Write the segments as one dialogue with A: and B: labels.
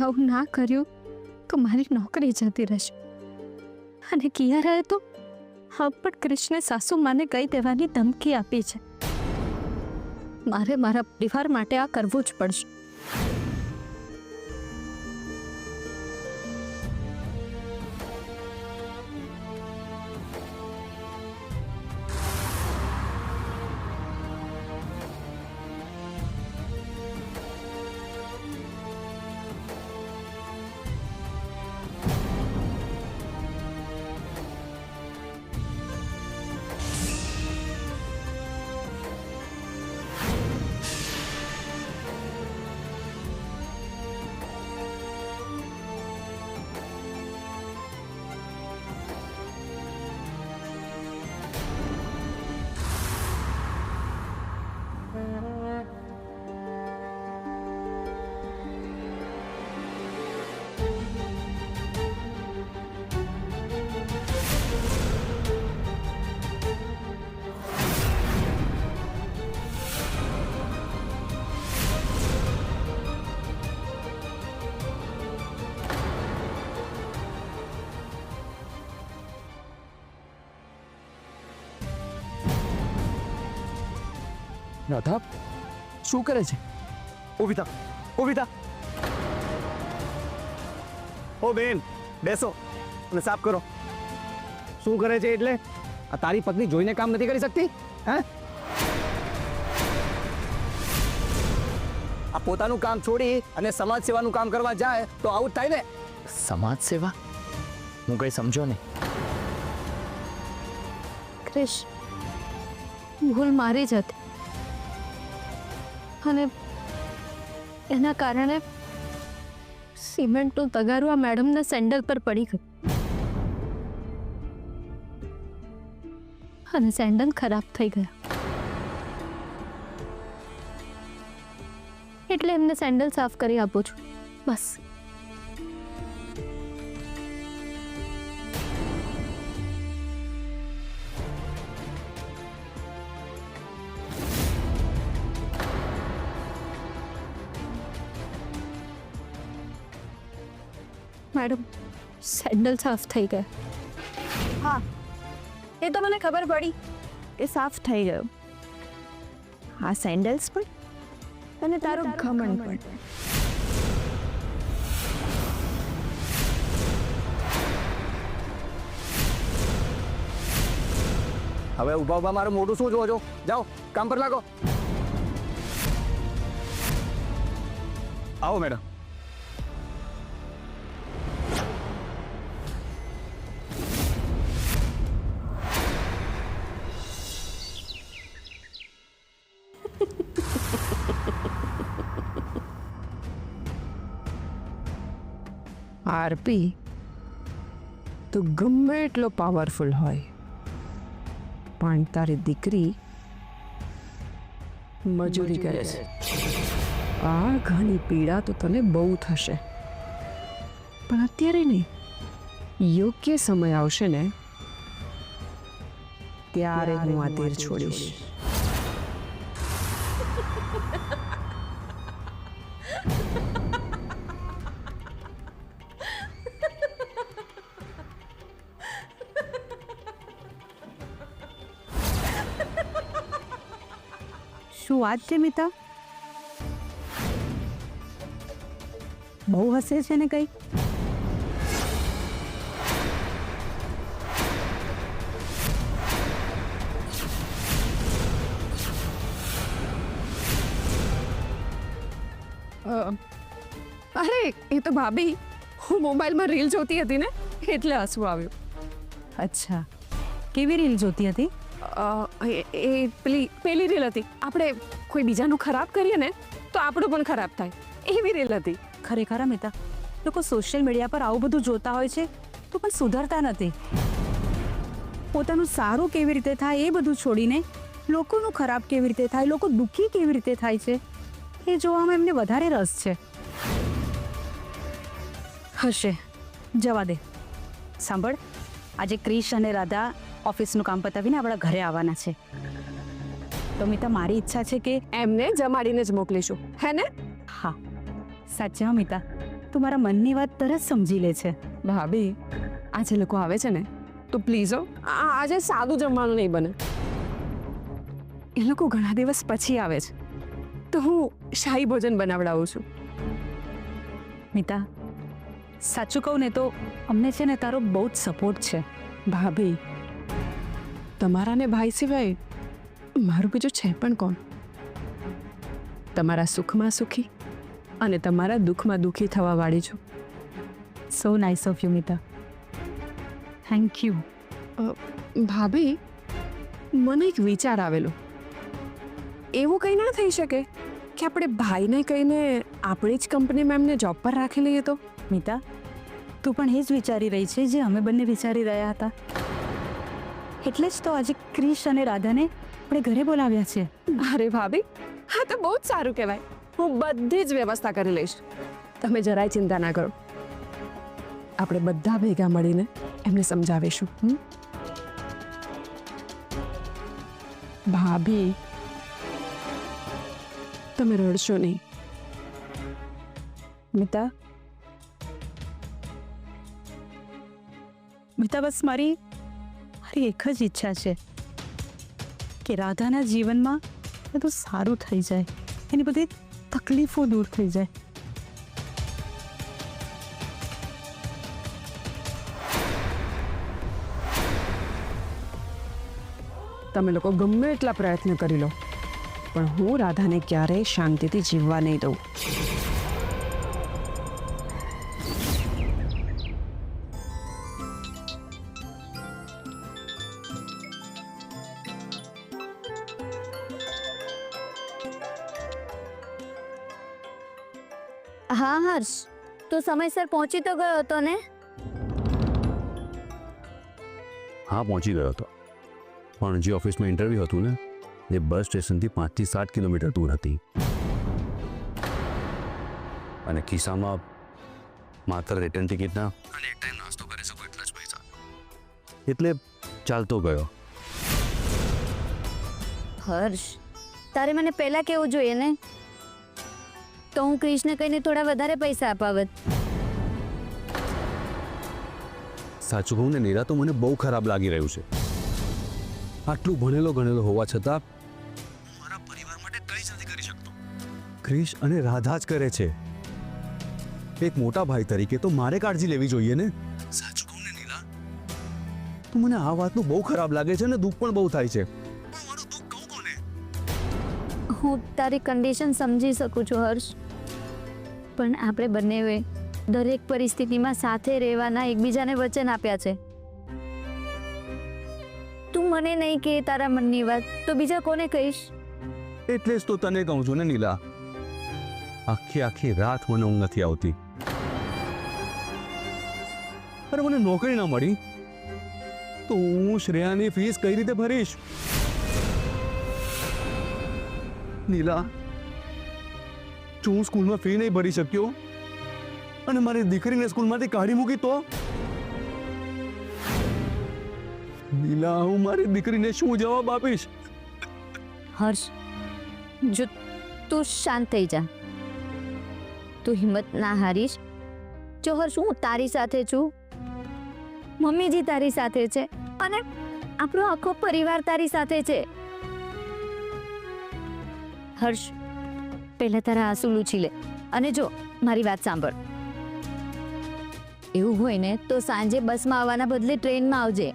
A: આવું ના કર્યું તો મારી નોકરી જતી રહેશે. અને કિયારાએ તો હા પણ ક્રિશને સાસુ માને કહી દેવાની ધમકી આપી છે. મારે મારા પરિવાર માટે આ કરવું જ પડશે.
B: રાધા શું કરે છે?
C: ઊભી થા, ઊભી થા. ઓ બેન, બેસો અને સાફ કરો. શું કરે છે એટલે? આ તારી પત્ની જોઈને કામ નથી કરી શકતી? હે? આ પોતાનું કામ છોડી અને સમાજ સેવાનું કામ કરવા જાય તો આવું જ થાય ને.
B: સમાજ સેવા? હું કઈ સમજો નહીં.
A: ક્રિશ, ભૂલ મારી જ હતી અને એના કારણે સિમેન્ટનું તગારું આ મેડમના સેન્ડલ પર પડી ગયું અને સેન્ડલ ખરાબ થઈ ગયા. એટલે એમને સેન્ડલ સાફ કરી આપું છું, બસ. મેડમ, સેન્ડલ સાફ થઈ ગયા.
D: હા, એ તો મને ખબર પડી કે સાફ થઈ ગયો. આ સેન્ડલ્સ પણ અને તારું ઘમંડ પણ.
C: હવે ઊભા ઊભા મારું મોઢું શું જોવો છો? જાઓ કામ પર લાગો. આવો મેડમ.
E: આરપી તો ગમે એટલો પાવરફુલ હોય પણ તારી દીકરી મજૂરી કરે છે. આ ઘણી પીડા તો તને બહુ થશે, પણ અત્યારે નહીં. યોગ્ય સમય આવશે ને ત્યારે હું આ તીર છોડીશ.
D: શું વાત છે મિતા? બહુ હસે છે ને કઈ?
E: અરે એ તો ભાભી, હું મોબાઈલમાં રીલ જોતી હતી ને એટલે હસવું આવ્યું.
D: અચ્છા, કેવી રીલ જોતી હતી?
E: એ પેલી રીલ હતી, આપણે કોઈ બીજાનું ખરાબ કરીએ ને તો આપણું પણ ખરાબ થાય, એવી રીલ હતી.
D: ખરેખર મિતા, લોકો સોશિયલ મીડિયા પર આવું બધું જોતા હોય છે તો પણ સુધરતા નથી. પોતાનું સારું કેવી રીતે થાય એ બધું છોડીને લોકોનું ખરાબ કેવી રીતે થાય, લોકો દુઃખી કેવી રીતે થાય છે એ જોવામાં એમને વધારે રસ છે. હશે, જવા દે. સાંભળ, આજે ક્રિશ અને રાધા ઓફિસનું કામ પતાવીને આપણા ઘરે આવવાના છે. તો મિતા, મારી ઈચ્છા છે કે
E: એમને જમાડીને જ મોકલીશું, હે ને?
D: હા, સાચે. હા મિતા, તું મારા મનની વાત તરત સમજી લે છે.
E: ભાભી આજે લોકો આવે છે ને તો પ્લીઝ આજે સાદું જમવાનું નહીં બને. એ લોકો ઘણા દિવસ પછી આવે છે તો હું શાહી ભોજન બનાવડાવું છું.
D: મિતા, સાચું કહું ને તો અમને છે ને તારો બહુ જ સપોર્ટ છે.
E: ભાભી તમારા ને ભાઈ સિવાય મારું બીજું છે પણ કોણ? તમારા સુખમાં સુખી અને તમારા દુઃખમાં દુઃખી થવા વાળી છું.
D: સો nice of you Mita. Thank you.
E: ભાભી મને એક વિચાર આવેલો. એવું કંઈ ના થઈ શકે કે આપણે ભાઈને કહીને આપણી જ કંપનીમાં એમને જોબ પર રાખી લઈએ તો?
D: મિતા, તું પણ એ જ વિચારી રહી છે જે અમે બંને વિચારી રહ્યા હતા. એટલે જ તો આજે ક્રિશ અને રાધાને આપણે ઘરે બોલાવ્યા છે.
E: અરે ભાભી હા તો બહુ જ સારું કહેવાય. હું બધી જ વ્યવસ્થા કરી લઈશ. તમે જરાય ચિંતા ના કરો. આપણે બધા ભેગા મળીને એમને સમજાવીશું. ભાભી તમે રડશો નહીં.
D: મિતા, બસ મારી એક જ ઈચ્છા છે કે રાધાના જીવનમાં બધું સારું થઈ જાય, એની બધી તકલીફો દૂર થઈ જાય.
E: તમે લોકો ગમે એટલા પ્રયત્ન કરી લો પણ હું રાધાને ક્યારેય શાંતિથી જીવવા નહીં દઉં.
A: હા હર્ષ, તું સમયસર પહોંચી તો ગયો હતો ને?
F: હા પહોંચી ગયો હતો, પણ જે ઓફિસમાં ઇન્ટરવ્યૂ હતું ને એ બસ સ્ટેશનથી 5 થી 7 કિલોમીટર દૂર હતી અને ખિસ્સામાં માત્ર રિટર્ન ટિકિટના અને એક ટાઈમ નાસ્તો કરી શકો એટલા જ પૈસા, એટલે ચાલતો ગયો.
A: હર્ષ, તારે મને પહેલા કેવું જોઈએ ને, તો હું ક્રિશને કહીને થોડા વધારે પૈસા અપાવત.
F: સાચું કહું ને નીરા, તો મને બહુ ખરાબ લાગી રહ્યું છે. આટલું ભણેલો ગણેલો હોવા છતાં હું મારા પરિવાર માટે કંઈ જ નથી કરી શકતો. ક્રિશ અને રાધા જ કરે છે. એક મોટા ભાઈ તરીકે તો મારે કાળજી લેવી જોઈએ ને. સાચું કહું ને નીલા, તો મને આ વાતનું બહુ ખરાબ લાગે છે ને દુઃખ પણ બહુ થાય છે. હું મારું દુઃખ કહું કોને?
A: હું તારી કન્ડિશન સમજી શકું છું હર્ષ, પણ આપણે બંનેએ દરેક પરિસ્થિતિમાં સાથે રહેવાના એકબીજાને વચન આપ્યા છે. તું મને નહીં કે તારા મનની વાત તો બીજા કોને કહીશ?
F: એટલે જ તો તને કહું છું ને નીલા, આખી રાત મને ઊંઘ નથી આવતી. અરે મને નોકરી ના મળી તો હું શ્રેયાની ફીસ કઈ રીતે ભરીશ? નીલા, જો હું સ્કૂલમાં ફી નહીં ભરી શક્યો અને મારી દીકરીને સ્કૂલમાંથી કાઢી મૂકી તો? નીલા, હું મારી દીકરીને શું જવાબ આપીશ?
A: હર્ષ, જો તું શાંત થઈ જા, તું હિંમત ના હારીશ. જો હર્ષ, હું તારી સાથે છું, મમ્મીજી તારી સાથે છે અને આપણો આખો પરિવાર તારી સાથે છે. હર્ષ, પહેલા તારા આંસુ લૂછી લે અને જો મારી વાત સાંભળ. એવું હોય ને તો સાંજે બસમાં આવવાના બદલે ટ્રેનમાં આવજે,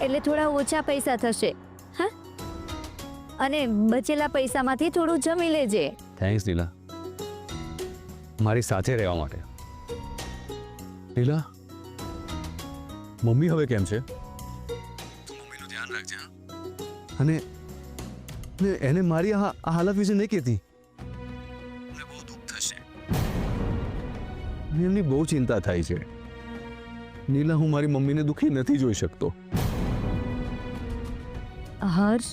A: એટલે થોડા ઓછા પૈસા થશે. હા, અને બચેલા પૈસામાંથી થોડું જમી લેજે.
F: થેન્ક્સ નીલા, મારી સાથે રહેવા માટે. નીલા, મમ્મી હવે કેમ છે? તું મમ્મીનું ધ્યાન રાખજે. અને એને મારી આ હાલત વિશે નહીં કહેતી, મને બહુ દુઃખ થશે. એમની બહુ ચિંતા થાય છે. નીલા, હું મારી મમ્મીને દુઃખી નથી જોઈ શકતો.
A: હર્ષ,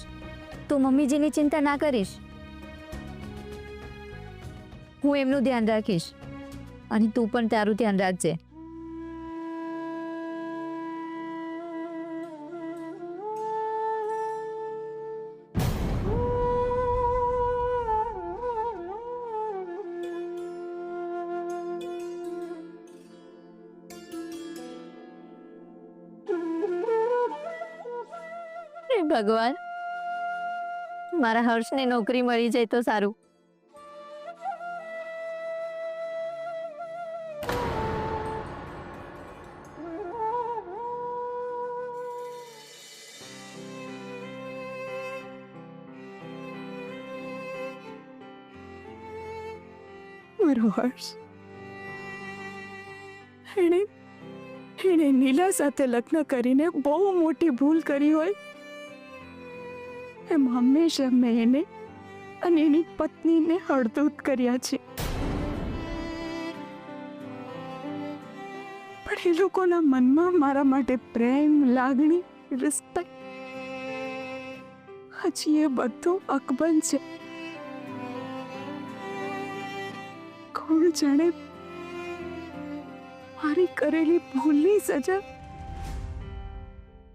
A: તું મમ્મીજીની ચિંતા ના કરીશ, હું એમનું ધ્યાન રાખીશ અને તું પણ તારું ધ્યાન રાખજે. હે ભગવાન, મારા હર્ષને નોકરી મળી જાય તો સારું.
D: મારો હર્ષ, એણે એણે નીલા સાથે લગ્ન કરીને બહુ મોટી ભૂલ કરી હોય એમ હંમેશા મેં એને અને એની પત્નીને હળદૂત કર્યા છે. પણ એ લોકોના મનમાં મારા માટે પ્રેમ, લાગણી, રિસ્પેક્ટ હજી એ બધું અકબંધ છે. કોણ જાણે મારી કરેલી ભૂલની સજા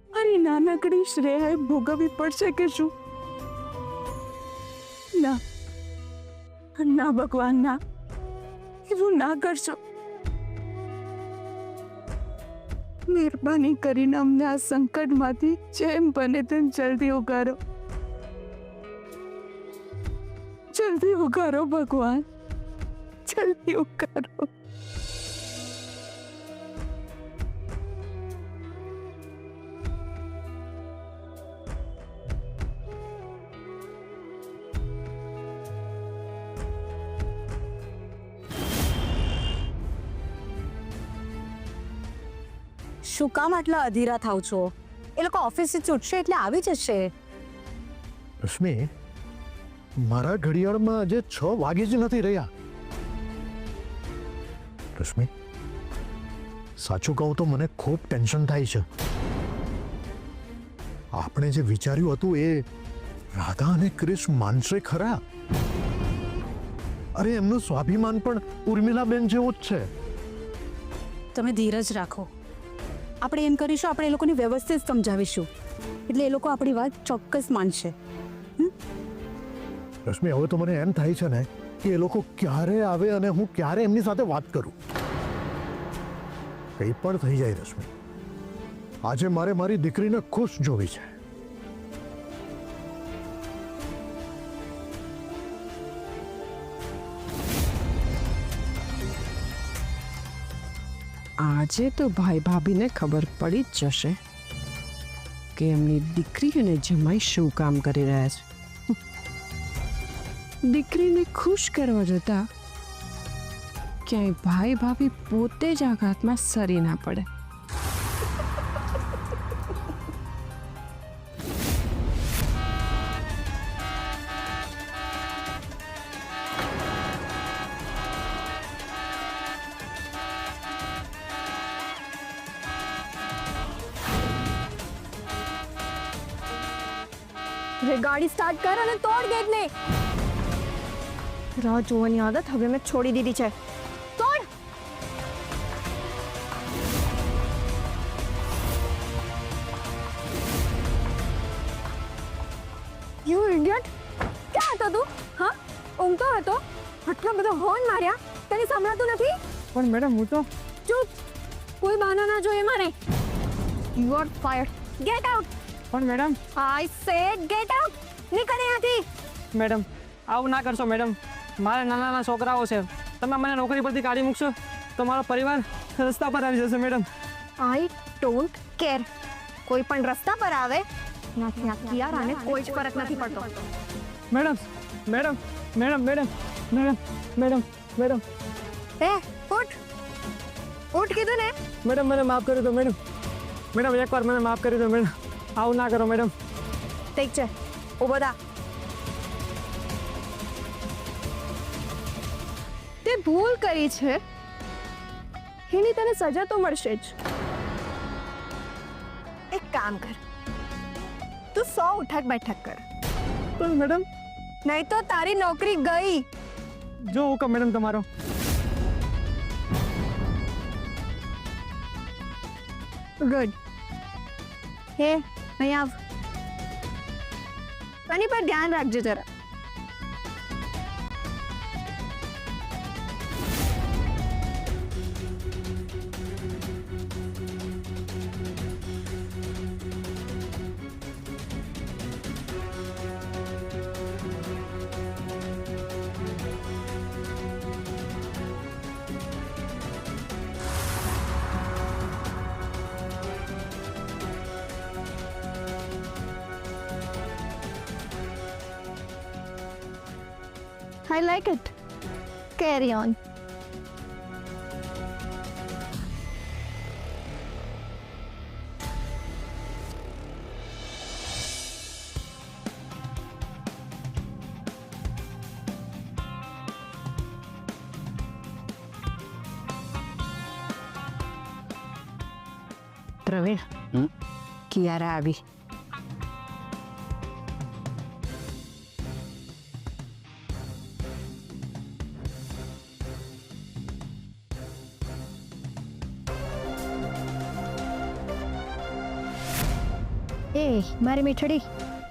D: મારી નાનકડી શ્રેયાએ ભોગવવી પડશે કે શું? ના ના ભગવાન, ના, એવું ના કરશો. મહેરબાની કરીને અમને આ સંકટમાંથી જેમ બને તેમ જલ્દી ઉગારો. જલ્દી ઉગારો ભગવાન, જલ્દી ઉગારો.
G: શું કામ આટલા અધીરા થાવ છો? એ લોકો ઓફિસથી છૂટશે એટલે આવી જશે.
H: રશ્મિ, મારા ઘડિયાળમાં આજે 6 વાગી જ નથી રહ્યા. રશ્મિ, સાચું કહું તો મને ખૂબ ટેન્શન થાય છે. આપણે જે વિચાર્યું હતું એ રાધા અને ક્રિશ માનશે ખરા? અરે, એમનું સ્વાભિમાન પણ ઉર્મિલાબેન જેવું જ છે.
G: તમે ધીરજ રાખો. આપણે એમ કરીશું, આપણે એ લોકોને વ્યવસ્થિત સમજાવીશું એટલે એ લોકો આપણી વાત ચોક્કસ માનશે.
H: રશ્મિ, હવે તો મને એમ થાય છે ને કે એ લોકો ક્યારે આવે અને હું ક્યારે એમની સાથે વાત કરું. કંઈ પણ થઈ જાય રશ્મિ, આજે મારે મારી દીકરીને ખુશ જોવી છે.
E: આજે તો ભાઈ ભાભીને ખબર પડી જ જશે કે એમની દીકરી અને જમાઈ શું કામ કરી રહ્યા છે. દીકરીને ખુશ કરવા જતા ક્યાંય ભાઈ ભાભી પોતે જ આઘાતમાં સરી ના પડે.
A: ગાડી સ્ટાર્ટ કર અને તોડ ગેટને. રાહ જોવાની આદત હવે મેં છોડી દીધી છે. તોડ. યુ ઇડિયટ, ક્યાં હતો તું? હા, ઊંઘતો હતો. આટલા બધા હોર્ન માર્યા, તને સંભળાતું નથી?
C: પણ મેડમ, હું તો
A: ચૂપ, કોઈ બહાના ના જોઈએ મારે. You are fired. Get out.
C: પણ madam,
A: I said get out. નીકળ અહીંયાથી.
C: મેડમ, આવું ના કરશો મેડમ. મારા નાના નાના છોકરાઓ છે. તમે મને નોકરી પરથી કાઢી મૂકશો તો મારો પરિવાર રસ્તા પર આવી જશે મેડમ.
A: I don't care. કોઈ પણ રસ્તા પર આવે નથી યાર, આને કોઈ જ ફરક નથી પડતો.
C: Madam, madam, madam, madam, madam, madam, madam,
A: એ ઉઠ, ઉઠ કીધું ને.
C: મેડમ, મને માફ કરી દો મેડમ. મેડમ, એકવાર મને માફ કરી દો મેડમ. આવું ના કરો મેડમ.
A: ઠીક છે, ઊભો થા. તે ભૂલ કરી છે, એની તને સજા તો મળશે જ. એક કામ કર, તું 100 ઉઠક બેઠક કર.
C: પણ મેડમ,
A: નહીં તો તારી નોકરી ગઈ.
C: જો હુકમ મેડમ તમારો.
A: ગુડ. હે, અહીં આવ. આની પર ધ્યાન રાખજો જરા. I like it. Carry on.
E: Praveen Kiara આવી.
A: એ મારી મીઠડી,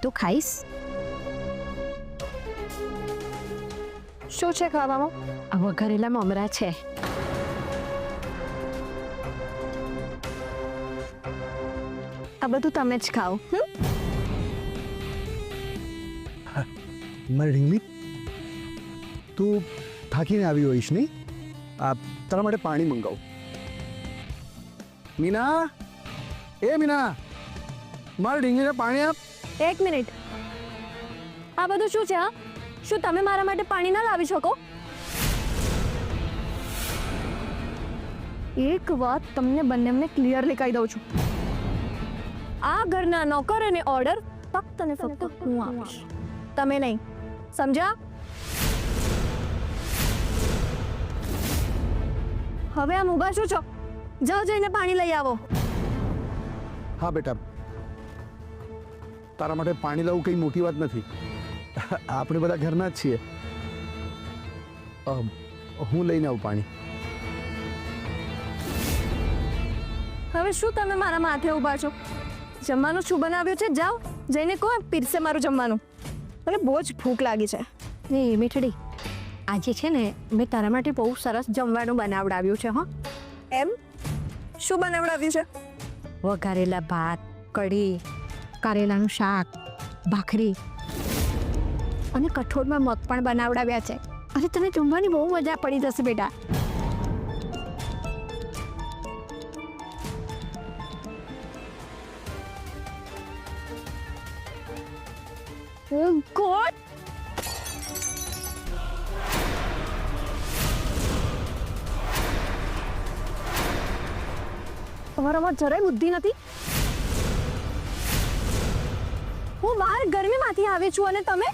A: તું ખાઈશ? શું છે ખાવામાં?
E: આ વઘારેલા મમરા છે.
A: આ બધું તમે જ ખાઓ.
F: મારી ઢીંગલી, તું થાકીને આવી હોઈશ નહીં? આ તારા માટે પાણી મંગાવું. મીના, એ મીના, મારી ઢીંગલીને પાણી આપ.
A: એક મિનિટ, આ બધું શું છે? હા, શું તમે મારા માટે પાણી ના લાવી શકો? એક વાત તમને બંનેને ક્લિયરલી કહી દઉં છું, આ ઘરના નોકરોને ઓર્ડર ફક્ત ને ફક્ત હું આપીશ, તમે નહીં. સમજ્યા? હવે આમ ઊભા શું છો? જાઓ, જઈને પાણી લઈ આવો.
F: હા બેટા, તારા માટે પાણી લાવવું કંઈ મોટી વાત નથી. આપણે બધા ઘરના જ છીએ. હું લઈને આવું પાણી.
A: હવે શું તમે મારા માથે ઊભા છો? જમવાનું શું બનાવ્યું છે? જાઓ, જઈને કહો પીરસે મારું જમવાનું. મને બહુ જ ભૂખ લાગી છે. એ મીઠડી, આજે છે ને મેં તારા માટે બહુ સરસ જમવાનું બનાવડાવ્યું છે. હો, એમ? શું બનાવડાવ્યું છે? વઘારેલા ભાત, કઢી, કારેલાનું શાક, ભાખરી અને કઠોળમાં મગ પણ બનાવડાવ્યા છે. અને તને જમવાની બહુ મજા પડી જશે બેટા. Oh God! તમારામાં જરાય બુદ્ધિ નથી. હું બહાર ગરમીમાંથી આવી છું અને તમે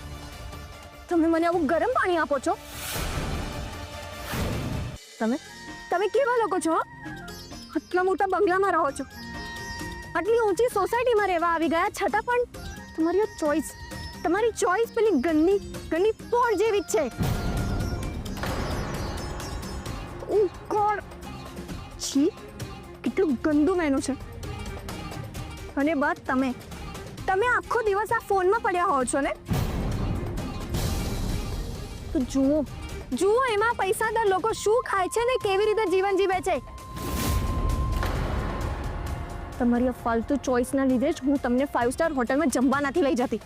A: મને આવું ગરમ પાણી આપો છો? તમે કેવા લોકો છો? આટલા મોટા બંગલામાં રહો છો, આટલી ઊંચી સોસાયટીમાં રહેવા આવી ગયા છતાં પણ તમારી ચોઈસ પેલી ગંદી પોળ જેવી જ છે. ઓ ગોડ, છી, કેટલું ગંદુ મેનુ છે. અને બાદ તમે આખો દિવસ આ ફોનમાં પડ્યા હો છો ને? તો જુઓ એમાં પૈસાદાર લોકો શું ખાય છે ને કેવી રીતે જીવન જીવે છે. તમારી આ ફાલતુ ચોઈસના લીધે જ હું તમને 5 સ્ટાર હોટલમાં જમવા નથી લઈ જતી.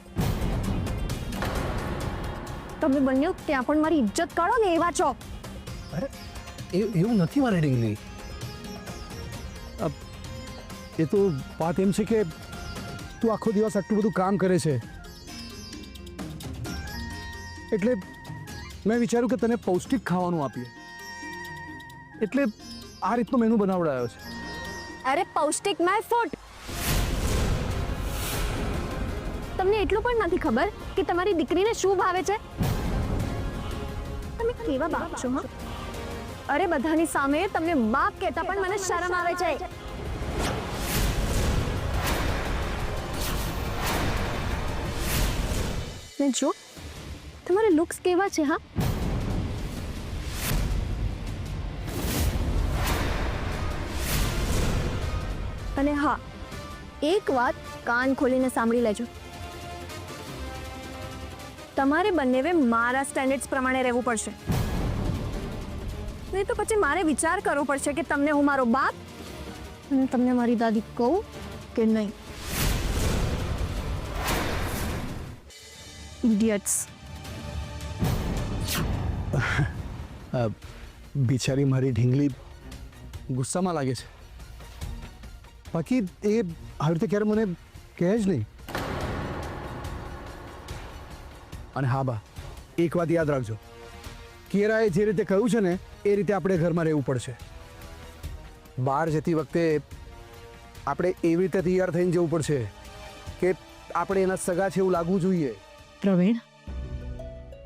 A: તમે બંને ત્યાં પણ મારી ઇજ્જત કાઢો ને એવા છો.
H: અરે એવું નથી મારી ઢીંગલી.
F: એ તો વાત એમ છે કે તું આખો દિવસ આટલું બધું કામ કરે છે એટલે મેં વિચાર્યું કે તને પૌષ્ટિક ખાવાનું આપીએ, એટલે આ રીતનો મેનુ બનાવડાયો છે.
A: અરે પૌષ્ટિક માય ફૂડ. તમને એટલું પણ નથી ખબર કે તમારી દીકરીને શું ભાવે છે? તમે કેવા બાપ છો? હા, અરે બધાની સામે તમને બાપ કહેતા પણ મને શરમ આવે છે. ને જો તમારે લુક્સ કેવા છે. હા, અને હા, એક વાત કાન ખોલીને સાંભળી લેજો. તમારે બંનેવે મારા સ્ટેન્ડર્ડ્સ પ્રમાણે રહેવું પડશે, નહીં તો પછી મારે વિચાર કરવો પડશે કે તમને હું મારો બાપ અને તમને મારી દાદી કહું કે નહીં. ઇડિયટ્સ.
F: બિચારી મારી ઢીંગલી ગુસ્સામાં લાગે છે. બાકી એ આવી રીતે ક્યારે મને કહે જ નહીં. અને હા બા, એક વાત યાદ રાખજો, કેરાએ જે રીતે કહ્યું છે ને એ રીતે આપણે ઘરમાં રહેવું પડશે. બહાર જતી વખતે આપણે એવી રીતે તૈયાર થઈને જવું પડશે કે આપણે એના સગા છે એવું લાગવું જોઈએ.
A: પ્રવીણ,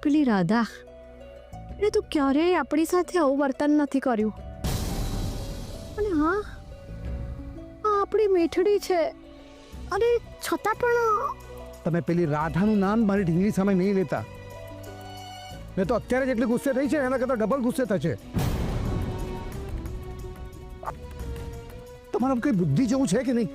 A: પેલી રાધા એટલે તું ક્યારેય આપણી સાથે આવું વર્તન નથી કર્યું. અને હા, આ આપણી મેઠડી છે અને છતાં પણ
F: તમે પેલી રાધાનું નામ મારી ઢીંગલી સામે નહીં લેતા. મેં તો અત્યારે જેટલી ગુસ્સે થઈ છે એના કરતાં ડબલ ગુસ્સે થશે. તમારા કઈ બુદ્ધિ જેવું છે કે નહીં?